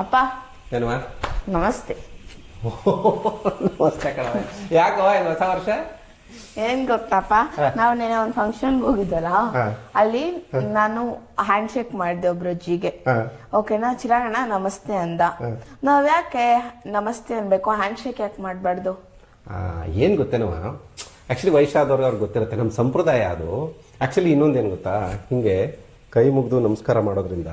ಅಪ್ಪ ಏನವ ನಮಸ್ತೆ. ನಮಸ್ತೆ ಕಣವ. ಯಾಕವ ಇದು ಹೊಸ ವರ್ಷ? ಏನ್ ಗೊತ್ತಪ್ಪ, ನಾವು ನೆನೆ ಒಂದ್ ಫಂಕ್ಷನ್ ಹೋಗಿದ್ದಲ್ಲ, ಅಲ್ಲಿ ನಾನು ಹ್ಯಾಂಡ್ ಶೇಕ್ ಮಾಡಿದೆ ಒಬ್ರು ಅಜ್ಜಿಗೆ. ಓಕೆನಾ, ಚಿರಾಗಣ ನಮಸ್ತೆ ಅಂದ. ನಾವ್ ಯಾಕೆ ನಮಸ್ತೆ ಅನ್ಬೇಕು, ಹ್ಯಾಂಡ್ ಶೇಕ್ ಯಾಕೆ ಮಾಡ್ಬಾರ್ದು? ಏನ್ ಗೊತ್ತೇನವ, ಆಕ್ಚುಲಿ ವಯಸ್ಸಾದವ್ರಿಗೆ ಅವ್ರಿಗೆ ಗೊತ್ತಿರುತ್ತೆ, ನಮ್ಮ ಸಂಪ್ರದಾಯ ಅದು. ಆಕ್ಚುಲಿ ಇನ್ನೊಂದೇನು ಗೊತ್ತಾ, ಹಿಂಗೆ ಕೈ ಮುಗಿದು ನಮಸ್ಕಾರ ಮಾಡೋದ್ರಿಂದ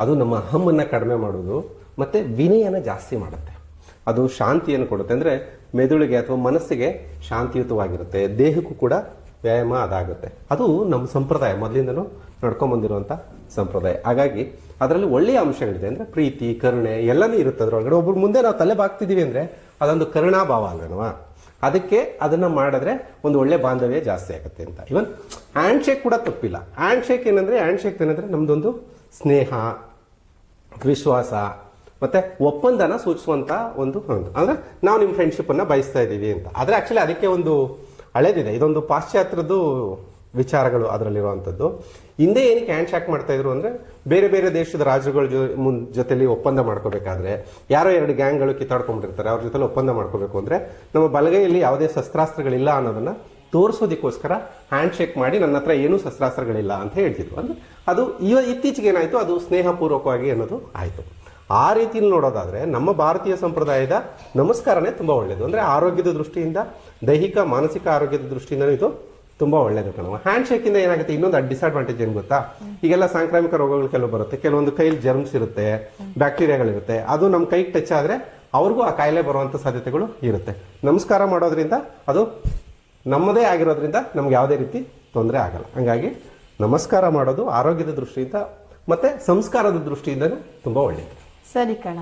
ಅದು ನಮ್ಮ ಅಹಮ್ಮನ್ನ ಕಡಿಮೆ ಮಾಡೋದು ಮತ್ತೆ ವಿನಯನ ಜಾಸ್ತಿ ಮಾಡುತ್ತೆ. ಅದು ಶಾಂತಿಯನ್ನು ಕೊಡುತ್ತೆ. ಅಂದ್ರೆ ಮೆದುಳಿಗೆ ಅಥವಾ ಮನಸ್ಸಿಗೆ ಶಾಂತಿಯುತವಾಗಿರುತ್ತೆ, ದೇಹಕ್ಕೂ ಕೂಡ ವ್ಯಾಯಾಮ ಅದಾಗುತ್ತೆ. ಅದು ನಮ್ಮ ಸಂಪ್ರದಾಯ, ಮೊದಲಿಂದನೂ ನಡ್ಕೊಂಡ್ ಬಂದಿರುವಂತ ಸಂಪ್ರದಾಯ. ಹಾಗಾಗಿ ಅದರಲ್ಲಿ ಒಳ್ಳೆಯ ಅಂಶಗಳಿದೆ. ಅಂದ್ರೆ ಪ್ರೀತಿ, ಕರುಣೆ ಎಲ್ಲನೂ ಇರುತ್ತೆ ಅದ್ರೊಳಗಡೆ. ಒಬ್ರು ಮುಂದೆ ನಾವು ತಲೆ ಬಾಗ್ತಿದೀವಿ ಅಂದ್ರೆ ಅದೊಂದು ಕರುಣಾಭಾವ ಅಲ್ವೇನವಾ, ಅದಕ್ಕೆ ಅದನ್ನ ಮಾಡಿದ್ರೆ ಒಂದು ಒಳ್ಳೆ ಬಾಂಧವ್ಯ ಜಾಸ್ತಿ ಆಗುತ್ತೆ ಅಂತ. ಇವನ್ ಹ್ಯಾಂಡ್ ಶೇಕ್ ಕೂಡ ತಪ್ಪಿಲ್ಲ. ಹ್ಯಾಂಡ್ ಶೇಕ್ ಏನಂದ್ರೆ ನಮ್ದೊಂದು ಸ್ನೇಹ, ವಿಶ್ವಾಸ ಮತ್ತೆ ಒಪ್ಪಂದನ ಸೂಚಿಸುವಂತ ಒಂದು ಅಂದ್ರೆ ನಾವು ನಿಮ್ಮ ಫ್ರೆಂಡ್ಶಿಪ್ ಅನ್ನ ಬಯಸ್ತಾ ಇದ್ದೀವಿ ಅಂತ. ಆದ್ರೆ ಆಕ್ಚುಲಿ ಅದಕ್ಕೆ ಒಂದು ಹಳೇದಿದೆ. ಇದೊಂದು ಪಾಶ್ಚಾತ್ಯದ್ದು ವಿಚಾರಗಳು ಅದರಲ್ಲಿರುವಂತದ್ದು. ಹಿಂದೆ ಏನಕ್ಕೆ ಹ್ಯಾಂಡ್ ಶಾಕ್ ಮಾಡ್ತಾ ಇದ್ರು ಅಂದ್ರೆ, ಬೇರೆ ಬೇರೆ ದೇಶದ ರಾಜ್ಯಗಳ ಜೊತೆಲಿ ಒಪ್ಪಂದ ಮಾಡ್ಕೋಬೇಕಾದ್ರೆ, ಯಾರೋ ಎರಡು ಗ್ಯಾಂಗ್ಗಳು ಕಿತ್ತಾಡ್ಕೊಂಡ್ಬಿಟ್ಟಿರ್ತಾರೆ, ಅವ್ರ ಜೊತೆ ಒಪ್ಪಂದ ಮಾಡ್ಕೋಬೇಕು ಅಂದ್ರೆ ನಮ್ಮ ಬಲಗೈಯಲ್ಲಿ ಯಾವುದೇ ಶಸ್ತ್ರಾಸ್ತ್ರಗಳಿಲ್ಲ ಅನ್ನೋದನ್ನ ತೋರಿಸೋದಕ್ಕೋಸ್ಕರ ಹ್ಯಾಂಡ್ ಶೇಕ್ ಮಾಡಿ ನನ್ನ ಹತ್ರ ಏನೂ ಶಸ್ತ್ರಾಸ್ತ್ರಗಳಿಲ್ಲ ಅಂತ ಹೇಳ್ತಿದ್ರು. ಅಂದ್ರೆ ಅದು ಇತ್ತೀಚೆಗೆ ಏನಾಯ್ತು, ಅದು ಸ್ನೇಹಪೂರ್ವಕವಾಗಿ ಅನ್ನೋದು ಆಯ್ತು. ಆ ರೀತಿಯಲ್ಲಿ ನೋಡೋದಾದ್ರೆ ನಮ್ಮ ಭಾರತೀಯ ಸಂಪ್ರದಾಯದ ನಮಸ್ಕಾರನೇ ತುಂಬಾ ಒಳ್ಳೇದು. ಅಂದ್ರೆ ಆರೋಗ್ಯದ ದೃಷ್ಟಿಯಿಂದ, ದೈಹಿಕ ಮಾನಸಿಕ ಆರೋಗ್ಯದ ದೃಷ್ಟಿಯಿಂದ ಇದು ತುಂಬಾ ಒಳ್ಳೇದು ಕಣವ. ಹ್ಯಾಂಡ್ ಶೇಕ್ ಇಂದ ಏನಾಗುತ್ತೆ, ಇನ್ನೊಂದು ಡಿಸ್ಅಡ್ವಾಂಟೇಜ್ ಏನ್ ಗೊತ್ತಾ, ಈಗೆಲ್ಲ ಸಾಂಕ್ರಾಮಿಕ ರೋಗಗಳು ಕೆಲವು ಬರುತ್ತೆ, ಕೆಲವೊಂದು ಕೈಲಿ ಜರ್ಮ್ಸ್ ಇರುತ್ತೆ, ಬ್ಯಾಕ್ಟೀರಿಯಾಗಳಿರುತ್ತೆ. ಅದು ನಮ್ಮ ಕೈಗೆ ಟಚ್ ಆದ್ರೆ ಅವ್ರಿಗೂ ಆ ಕಾಯಿಲೆ ಬರುವಂತ ಸಾಧ್ಯತೆಗಳು ಇರುತ್ತೆ. ನಮಸ್ಕಾರ ಮಾಡೋದ್ರಿಂದ ಅದು ನಮ್ಮದೇ ಆಗಿರೋದ್ರಿಂದ ನಮ್ಗೆ ಯಾವುದೇ ರೀತಿ ತೊಂದರೆ ಆಗಲ್ಲ. ಹಂಗಾಗಿ ನಮಸ್ಕಾರ ಮಾಡೋದು ಆರೋಗ್ಯದ ದೃಷ್ಟಿಯಿಂದ ಮತ್ತೆ ಸಂಸ್ಕಾರದ ದೃಷ್ಟಿಯಿಂದ ತುಂಬಾ ಒಳ್ಳೆಯದು. ಸರಿ ಕಣ.